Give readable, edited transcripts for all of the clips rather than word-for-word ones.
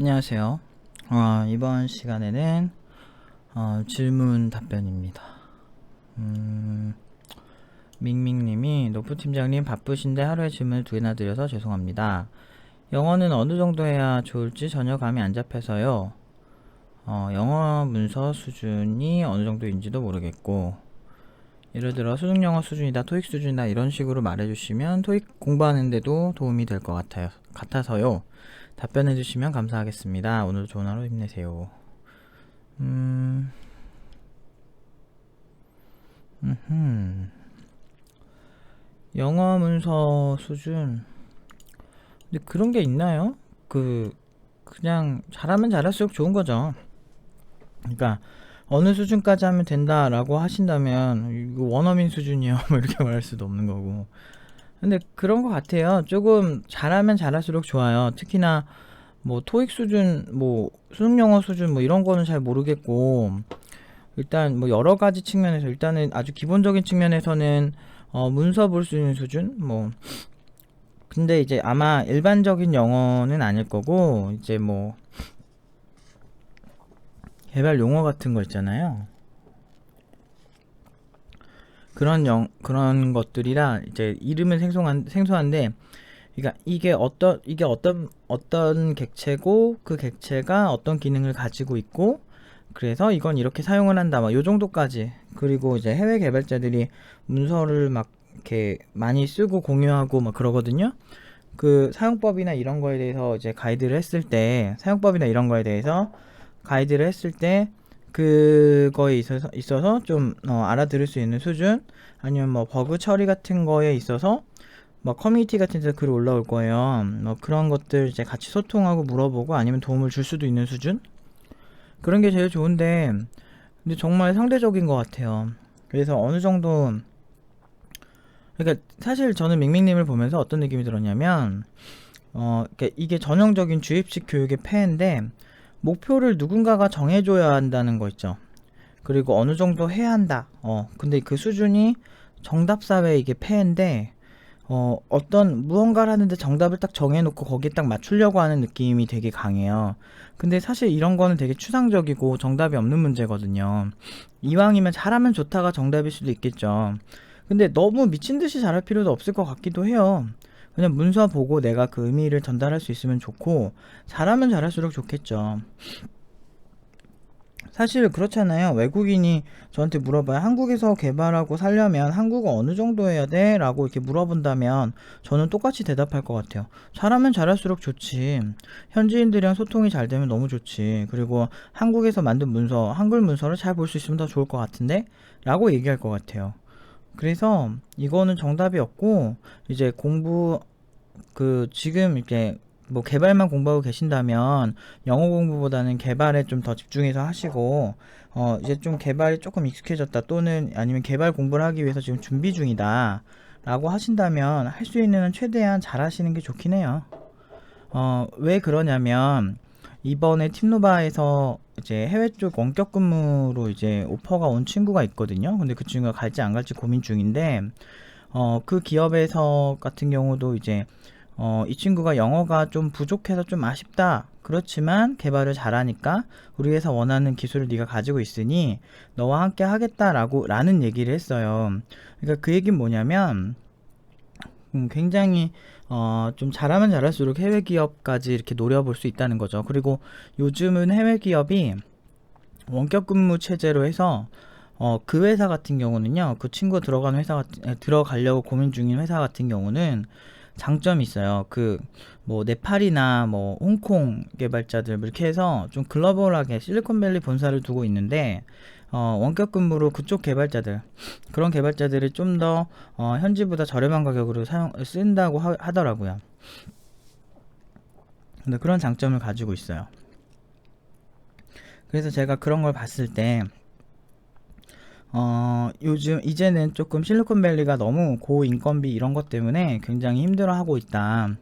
안녕하세요. 이번 시간에는 질문 답변입니다. 밍밍님이 노프 팀장님 바쁘신데 하루에 질문을 2개나 드려서 죄송합니다. 영어는 어느 정도 해야 좋을지 전혀 감이 안 잡혀서요. 영어 문서 수준이 어느 정도인지도 모르겠고, 예를 들어 수능영어 수준이다, 토익 수준이다 이런 식으로 말해주시면 토익 공부하는데도 도움이 될 것 같아서요. 답변해 주시면 감사하겠습니다. 오늘도 좋은 하루 힘내세요. 영어 문서 수준. 근데 그런 게 있나요? 그냥 잘하면 잘할수록 좋은 거죠. 그러니까 어느 수준까지 하면 된다라고 하신다면 이거 원어민 수준이요 뭐 이렇게 말할 수도 없는 거고. 근데 그런 것 같아요. 조금 잘하면 잘할수록 좋아요. 특히나 뭐 토익 수준, 뭐 수능 영어 수준 뭐 이런 거는 잘 모르겠고, 일단 뭐 여러 가지 측면에서 일단은 아주 기본적인 측면에서는 문서 볼 수 있는 수준 뭐. 근데 이제 아마 일반적인 영어는 아닐 거고, 이제 뭐 개발 용어 같은 거 있잖아요. 그런 것들이라 이제 이름은 생소한데, 그러니까 이게 어떤 객체고 그 객체가 어떤 기능을 가지고 있고, 그래서 이건 이렇게 사용을 한다 막 요 정도까지. 그리고 이제 해외 개발자들이 문서를 막 이렇게 많이 쓰고 공유하고 막 그러거든요. 그 사용법이나 이런 거에 대해서 이제 가이드를 했을 때, 그거에 있어서 좀 알아들을 수 있는 수준, 아니면 뭐 버그 처리 같은 거에 있어서 뭐 커뮤니티 같은 데서 글 올라올 거예요. 뭐 그런 것들 이제 같이 소통하고 물어보고 아니면 도움을 줄 수도 있는 수준? 그런 게 제일 좋은데, 근데 정말 상대적인 것 같아요. 그래서 어느 정도, 그러니까 사실 저는 밍밍님을 보면서 어떤 느낌이 들었냐면, 그러니까 이게 전형적인 주입식 교육의 폐해인데, 목표를 누군가가 정해줘야 한다는 거 있죠. 그리고 어느 정도 해야 한다. 근데 그 수준이 정답사회 이게 폐해인데, 어떤 무언가를 하는데 정답을 딱 정해놓고 거기에 딱 맞추려고 하는 느낌이 되게 강해요. 근데 사실 이런 거는 되게 추상적이고 정답이 없는 문제거든요. 이왕이면 잘하면 좋다가 정답일 수도 있겠죠. 근데 너무 미친 듯이 잘할 필요도 없을 것 같기도 해요. 그냥 문서 보고 내가 그 의미를 전달할 수 있으면 좋고, 잘하면 잘할수록 좋겠죠. 사실 그렇잖아요. 외국인이 저한테 물어봐요. 한국에서 개발하고 살려면 한국어 어느 정도 해야 돼? 라고 이렇게 물어본다면 저는 똑같이 대답할 것 같아요. 잘하면 잘할수록 좋지. 현지인들이랑 소통이 잘 되면 너무 좋지. 그리고 한국에서 만든 문서, 한글 문서를 잘 볼 수 있으면 더 좋을 것 같은데? 라고 얘기할 것 같아요. 그래서 이거는 정답이 없고, 이제 지금 이렇게 뭐 개발만 공부하고 계신다면 영어 공부보다는 개발에 좀 더 집중해서 하시고, 이제 좀 개발이 조금 익숙해졌다, 또는 아니면 개발 공부를 하기 위해서 지금 준비 중이다 라고 하신다면 할 수 있는 한 최대한 잘 하시는 게 좋긴 해요. 왜 그러냐면 이번에 팀노바에서 이제 해외 쪽 원격 근무로 이제 오퍼가 온 친구가 있거든요. 근데 그 친구가 갈지 안 갈지 고민 중인데, 그 기업에서 같은 경우도 이제 이 친구가 영어가 좀 부족해서 좀 아쉽다. 그렇지만 개발을 잘하니까 우리 회사 원하는 기술을 네가 가지고 있으니 너와 함께 하겠다라는 얘기를 했어요. 그러니까 그 얘기는 뭐냐면, 굉장히 좀 잘하면 잘할수록 해외 기업까지 이렇게 노려볼 수 있다는 거죠. 그리고 요즘은 해외 기업이 원격 근무 체제로 해서 그 회사 같은 경우는요, 그 친구 들어가려고 고민 중인 회사 같은 경우는 장점이 있어요. 뭐 네팔이나 뭐 홍콩 개발자들 뭐 이렇게 해서 좀 글로벌하게 실리콘밸리 본사를 두고 있는데, 원격 근무로 그런 개발자들을 좀 더 현지보다 저렴한 가격으로 쓴다고 하더라고요. 근데 그런 장점을 가지고 있어요. 그래서 제가 그런 걸 봤을 때, 요즘 이제는 조금 실리콘밸리가 너무 고인건비 이런 것 때문에 굉장히 힘들어하고 있다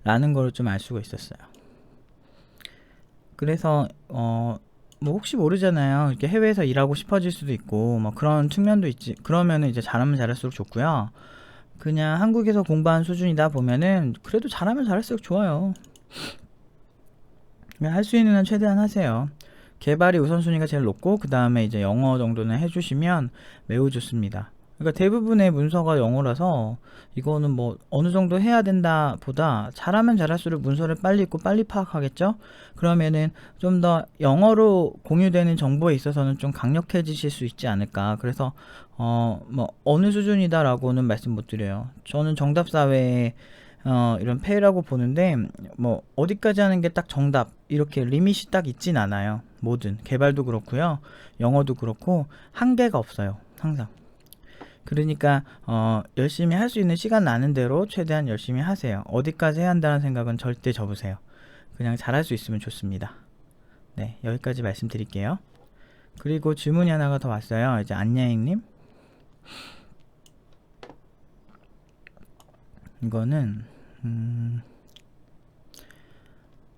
라는 걸 좀 알 수가 있었어요. 그래서 뭐 혹시 모르잖아요. 이렇게 해외에서 일하고 싶어질 수도 있고 뭐 그런 측면도 있지. 그러면은 이제 잘하면 잘할수록 좋고요. 그냥 한국에서 공부한 수준이다 보면은 그래도 잘하면 잘할수록 좋아요. 할 수 있는 한 최대한 하세요. 개발이 우선순위가 제일 높고 그 다음에 이제 영어 정도는 해주시면 매우 좋습니다. 그러니까 대부분의 문서가 영어라서 이거는 뭐 어느 정도 해야 된다 보다 잘하면 잘할수록 문서를 빨리 읽고 빨리 파악하겠죠? 그러면은 좀 더 영어로 공유되는 정보에 있어서는 좀 강력해지실 수 있지 않을까. 그래서 뭐 어느 수준이다라고는 말씀 못 드려요. 저는 정답사회에 이런 폐라고 보는데 뭐 어디까지 하는 게 딱 정답 이렇게 리밋이 딱 있진 않아요. 뭐든 개발도 그렇고요, 영어도 그렇고 한계가 없어요. 항상. 그러니까 열심히 할 수 있는 시간 나는 대로 최대한 열심히 하세요. 어디까지 해야 한다는 생각은 절대 접으세요. 그냥 잘할 수 있으면 좋습니다. 네, 여기까지 말씀드릴게요. 그리고 질문이 하나가 더 왔어요. 이제 안야행님, 이거는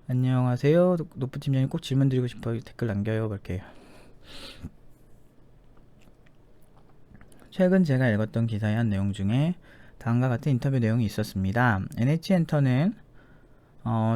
안녕하세요. 노프 팀장님, 꼭 질문 드리고 싶어요. 댓글 남겨요. 볼게요. 최근 제가 읽었던 기사의 한 내용 중에 다음과 같은 인터뷰 내용이 있었습니다. NH엔터는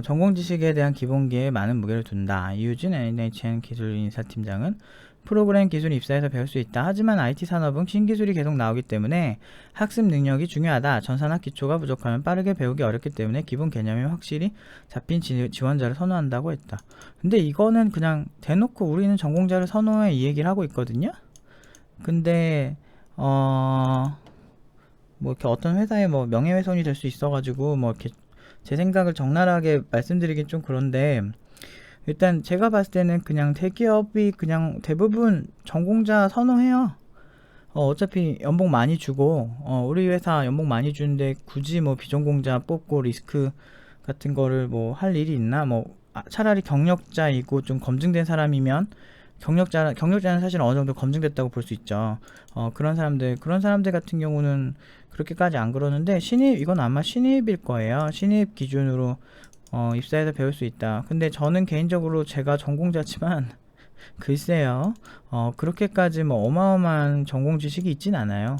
전공 지식에 대한 기본기에 많은 무게를 둔다. 이유진 NHN 기술인사팀장은 프로그램 기술 입사해서 배울 수 있다. 하지만 IT 산업은 신기술이 계속 나오기 때문에 학습 능력이 중요하다. 전산학 기초가 부족하면 빠르게 배우기 어렵기 때문에 기본 개념이 확실히 잡힌 지원자를 선호한다고 했다. 근데 이거는 그냥 대놓고 우리는 전공자를 선호해 이 얘기를 하고 있거든요. 근데 뭐 이렇게 어떤 회사에 뭐 명예훼손이 될 수 있어가지고 뭐 이렇게 제 생각을 적나라하게 말씀드리긴 좀 그런데, 일단 제가 봤을 때는 그냥 대기업이 그냥 대부분 전공자 선호해요. 어차피 연봉 많이 주고 우리 회사 연봉 많이 주는데 굳이 뭐 비전공자 뽑고 리스크 같은 거를 뭐 할 일이 있나. 뭐 차라리 경력자이고 좀 검증된 사람이면, 경력자는 사실 어느 정도 검증됐다고 볼 수 있죠. 그런 사람들 같은 경우는 그렇게까지 안 그러는데, 이건 아마 신입일 거예요. 신입 기준으로 입사해서 배울 수 있다. 근데 저는 개인적으로 제가 전공자지만 글쎄요, 그렇게까지 뭐 어마어마한 전공 지식이 있진 않아요.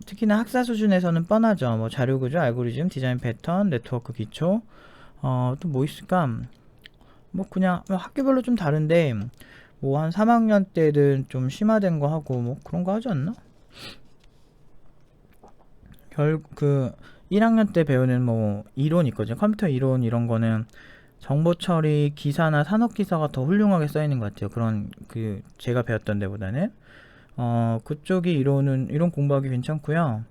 특히나 학사 수준에서는 뻔하죠. 뭐 자료구조, 알고리즘, 디자인 패턴, 네트워크 기초, 또 뭐 있을까? 뭐 그냥 학교별로 좀 다른데 뭐 한 3학년 때는 좀 심화된 거 하고 뭐 그런 거 하지 않나? 그 1학년 때 배우는 뭐 이론 있거든요. 컴퓨터 이론 이런 거는 정보 처리 기사나 산업 기사가 더 훌륭하게 써 있는 것 같아요. 그런 그 제가 배웠던 데보다는 그쪽이 이론 공부하기 괜찮고요.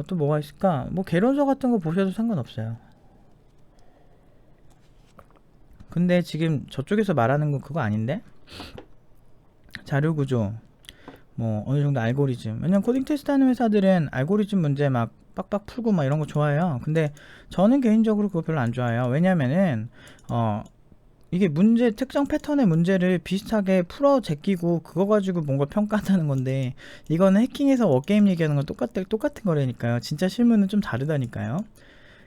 또 뭐가 있을까? 뭐 개론서 같은 거 보셔도 상관없어요. 근데 지금 저쪽에서 말하는 건 그거 아닌데? 자료구조, 뭐 어느 정도 알고리즘. 왜냐면 코딩 테스트 하는 회사들은 알고리즘 문제 막 빡빡 풀고 막 이런 거 좋아해요. 근데 저는 개인적으로 그거 별로 안 좋아해요. 왜냐면은 이게 특정 패턴의 문제를 비슷하게 풀어 제끼고 그거 가지고 뭔가 평가한다는 건데, 이거는 해킹해서 워게임 얘기하는 건 똑같은 거라니까요. 진짜 실무는 좀 다르다니까요.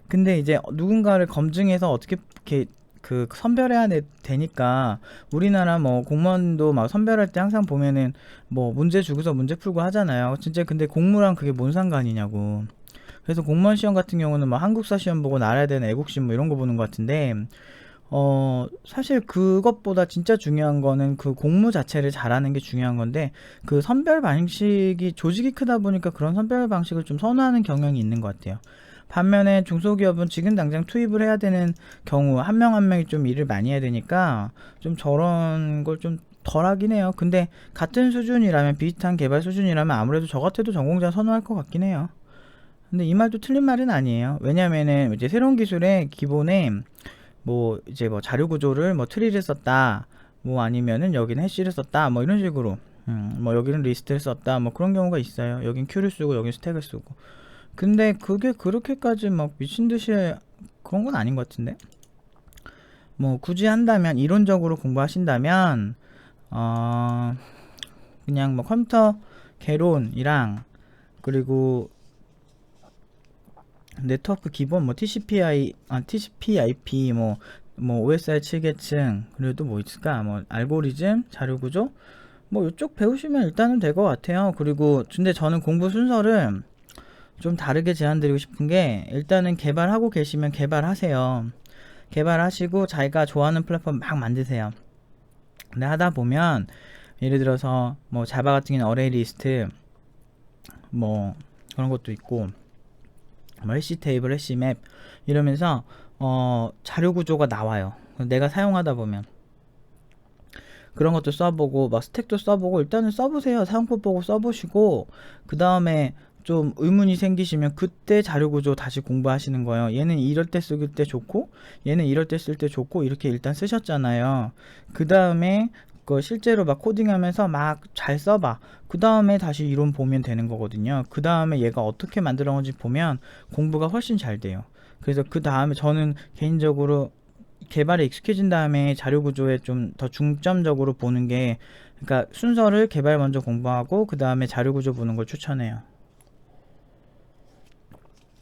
근데 이제 누군가를 검증해서 어떻게 이렇게 그 선별해야 되니까, 우리나라 뭐 공무원도 막 선별할 때 항상 보면은 뭐 문제 주고서 문제 풀고 하잖아요. 진짜 근데 공무랑 그게 뭔 상관이냐고. 그래서 공무원 시험 같은 경우는 뭐 한국사 시험 보고 나라에 대한 애국심 뭐 이런 거 보는 것 같은데, 사실 그것보다 진짜 중요한 거는 그 공무 자체를 잘하는 게 중요한 건데, 그 선별 방식이 조직이 크다 보니까 그런 선별 방식을 좀 선호하는 경향이 있는 것 같아요. 반면에 중소기업은 지금 당장 투입을 해야 되는 경우 한 명 한 명이 좀 일을 많이 해야 되니까 좀 저런 걸 좀 덜하긴 해요. 근데 같은 수준이라면, 비슷한 개발 수준이라면 아무래도 저 같아도 전공자 선호할 것 같긴 해요. 근데 이 말도 틀린 말은 아니에요. 왜냐면은 이제 새로운 기술의 기본에 뭐 이제 뭐 자료 구조를 뭐 트리를 썼다, 뭐 아니면은 여기는 해시를 썼다, 뭐 이런 식으로 뭐 여기는 리스트를 썼다, 뭐 그런 경우가 있어요. 여긴 큐를 쓰고 여긴 스택을 쓰고. 근데 그게 그렇게까지 막 미친듯이 그런 건 아닌 것 같은데. 뭐 굳이 한다면, 이론적으로 공부하신다면 그냥 뭐 컴퓨터 개론이랑, 그리고 네트워크 기본 뭐 TCP/IP 뭐 OSI 7계층, 그리고 또 뭐 있을까? 뭐 알고리즘, 자료구조, 뭐 이쪽 배우시면 일단은 될 것 같아요. 그리고 근데 저는 공부 순서를 좀 다르게 제안드리고 싶은 게, 일단은 개발하고 계시면 개발하세요. 개발하시고 자기가 좋아하는 플랫폼 막 만드세요. 근데 하다 보면 예를 들어서 뭐 자바 같은 경우는 어레이 리스트 뭐 그런 것도 있고 뭐 해시 테이블, 해시 맵 이러면서 자료 구조가 나와요. 내가 사용하다 보면 그런 것도 써보고 막 스택도 써보고 일단은 써보세요. 사용법 보고 써보시고 그 다음에 좀 의문이 생기시면 그때 자료 구조 다시 공부하시는 거예요. 얘는 이럴 때 쓸 때 좋고 얘는 이럴 때 쓸 때 좋고 이렇게 일단 쓰셨잖아요. 그 다음에 그 실제로 막 코딩하면서 막 잘 써봐. 그 다음에 다시 이론 보면 되는 거거든요. 그 다음에 얘가 어떻게 만들어진지 보면 공부가 훨씬 잘 돼요. 그래서 그 다음에 저는 개인적으로 개발에 익숙해진 다음에 자료 구조에 좀 더 중점적으로 보는 게, 그러니까 순서를 개발 먼저 공부하고 그 다음에 자료 구조 보는 걸 추천해요.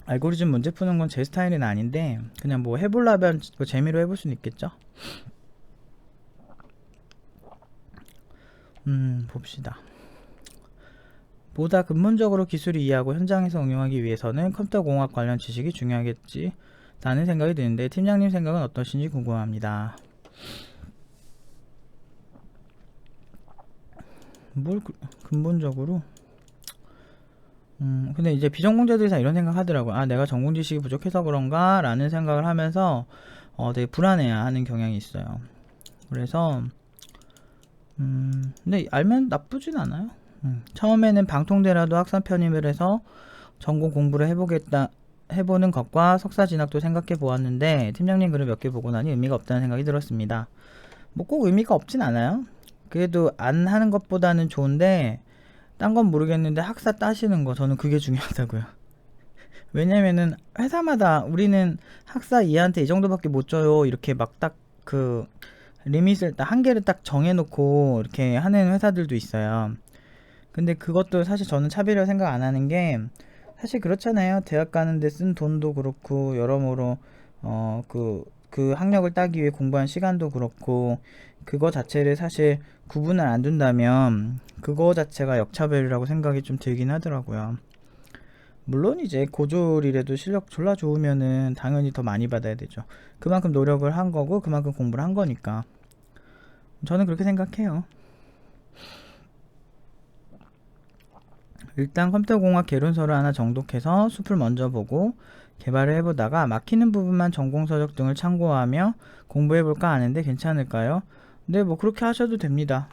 알고리즘 문제 푸는 건 제 스타일은 아닌데 그냥 뭐 해보려면 뭐 재미로 해볼 수는 있겠죠. 봅시다. 보다 근본적으로 기술을 이해하고 현장에서 응용하기 위해서는 컴퓨터공학 관련 지식이 중요하겠지 라는 생각이 드는데 팀장님 생각은 어떠신지 궁금합니다. 뭘 근본적으로 근데 이제 비전공자들이 다 이런 생각 하더라고요. 아, 내가 전공 지식이 부족해서 그런가 라는 생각을 하면서 되게 불안해 하는 경향이 있어요. 그래서 근데 알면 나쁘진 않아요. 처음에는 방통대라도 학산 편입을 해서 전공 공부를 해보는 것과 석사 진학도 생각해 보았는데 팀장님 글을 몇 개 보고 나니 의미가 없다는 생각이 들었습니다. 뭐 꼭 의미가 없진 않아요. 그래도 안 하는 것보다는 좋은데 딴 건 모르겠는데 학사 따시는 거 저는 그게 중요하다고요. 왜냐면은 회사마다 우리는 학사 이한테 이 정도밖에 못 줘요 이렇게 막 딱 그 리밋을 딱 한계를 딱 정해놓고 이렇게 하는 회사들도 있어요. 근데 그것도 사실 저는 차별이라고 생각 안 하는 게, 사실 그렇잖아요. 대학 가는데 쓴 돈도 그렇고 여러모로 그 학력을 따기 위해 공부한 시간도 그렇고 그거 자체를 사실 구분을 안 둔다면 그거 자체가 역차별이라고 생각이 좀 들긴 하더라고요. 물론 이제 고졸이라도 실력 졸라 좋으면은 당연히 더 많이 받아야 되죠. 그만큼 노력을 한 거고 그만큼 공부를 한 거니까 저는 그렇게 생각해요. 일단 컴퓨터공학 개론서를 하나 정독해서 숲을 먼저 보고 개발을 해보다가 막히는 부분만 전공서적 등을 참고하며 공부해볼까 하는데 괜찮을까요? 네, 뭐 그렇게 하셔도 됩니다.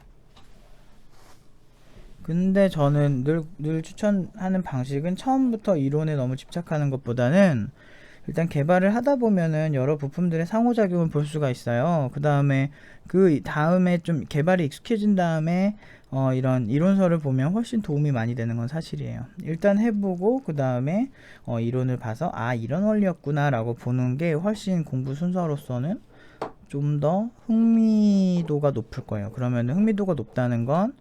근데 저는 늘 추천하는 방식은 처음부터 이론에 너무 집착하는 것보다는 일단 개발을 하다 보면은 여러 부품들의 상호작용을 볼 수가 있어요. 그 다음에 좀 개발이 익숙해진 다음에 이런 이론서를 보면 훨씬 도움이 많이 되는 건 사실이에요. 일단 해보고 그 다음에 이론을 봐서 아, 이런 원리였구나 라고 보는 게 훨씬 공부 순서로서는 좀 더 흥미도가 높을 거예요. 그러면 흥미도가 높다는 건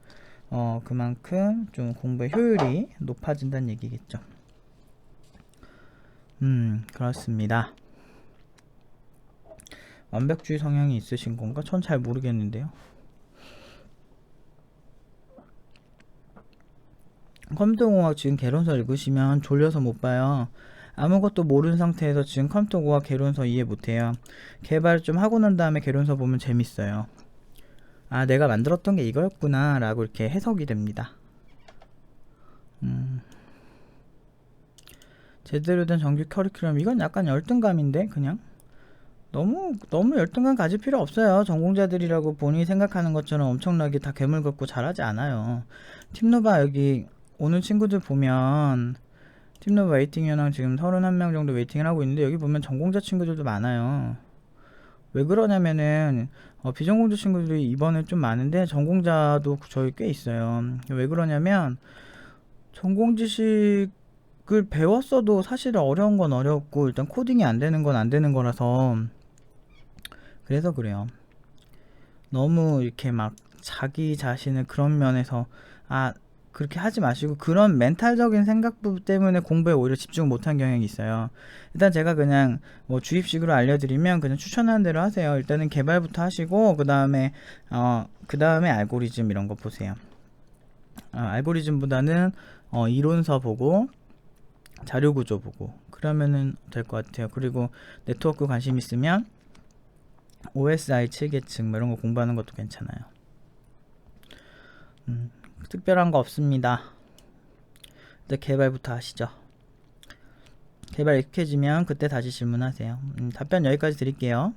그만큼 좀 공부의 효율이 높아진다는 얘기겠죠. 그렇습니다. 완벽주의 성향이 있으신 건가? 전 잘 모르겠는데요. 컴퓨터공학 지금 개론서 읽으시면 졸려서 못 봐요. 아무것도 모르는 상태에서 지금 컴퓨터공학 개론서 이해 못해요. 개발 좀 하고 난 다음에 개론서 보면 재밌어요. 아, 내가 만들었던 게 이거였구나 라고 이렇게 해석이 됩니다. 제대로 된 정규 커리큘럼, 이건 약간 열등감인데 그냥 너무 열등감 가질 필요 없어요. 전공자들이라고 본인이 생각하는 것처럼 엄청나게 다 괴물 같고 잘하지 않아요. 팀노바 여기 오는 친구들 보면 팀노바 웨이팅 현황 지금 31명 정도 웨이팅을 하고 있는데 여기 보면 전공자 친구들도 많아요. 왜 그러냐면은 비전공자 친구들이 이번에 좀 많은데 전공자도 저희 꽤 있어요. 왜 그러냐면 전공 지식을 배웠어도 사실 어려운 건 어렵고 일단 코딩이 안 되는 건 안 되는 거라서 그래서 그래요. 너무 이렇게 막 자기 자신을 그런 면에서 그렇게 하지 마시고 그런 멘탈적인 생각 때문에 공부에 오히려 집중 못한 경향이 있어요. 일단 제가 그냥 뭐 주입식으로 알려드리면 그냥 추천하는 대로 하세요. 일단은 개발부터 하시고 그 다음에 알고리즘 이런 거 보세요. 알고리즘보다는 이론서 보고 자료 구조 보고 그러면은 될 것 같아요. 그리고 네트워크 관심 있으면 OSI 7계층 뭐 이런 거 공부하는 것도 괜찮아요. 특별한 거 없습니다. 일단 개발부터 하시죠. 개발 익숙해지면 그때 다시 질문하세요. 답변 여기까지 드릴게요.